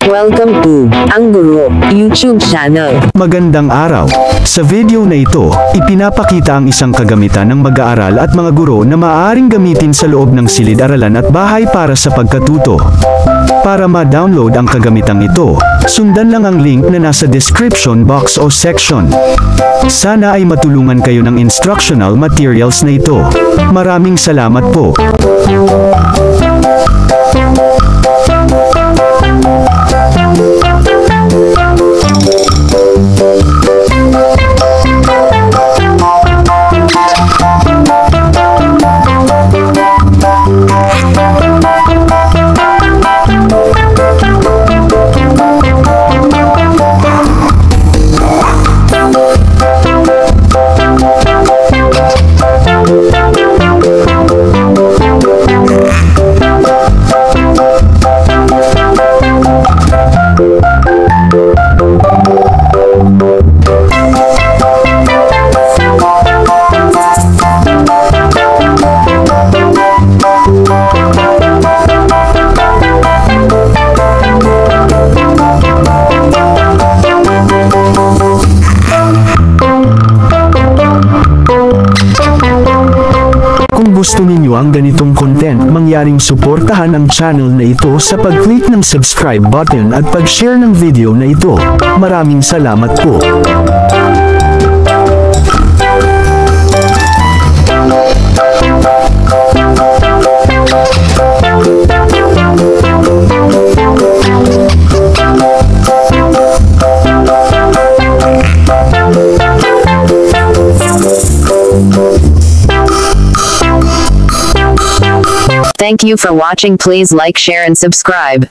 Welcome to Ang Guro YouTube channel. Magandang araw. Sa video na ito, ipinapakita ang isang kagamitan ng mag-aaral at mga guro na maaaring gamitin sa loob ng silid-aralan at bahay para sa pagkatuto. Para ma-download ang kagamitang ito, sundan lang ang link na nasa description box o section. Sana ay matulungan kayo ng instructional materials na ito. Maraming salamat po. Kung gusto ninyo ang ganitong content, mangyaring suportahan ang channel na ito sa pag-click ng subscribe button at pag-share ng video na ito. Maraming salamat po. Thank you for watching. Please like, share and subscribe.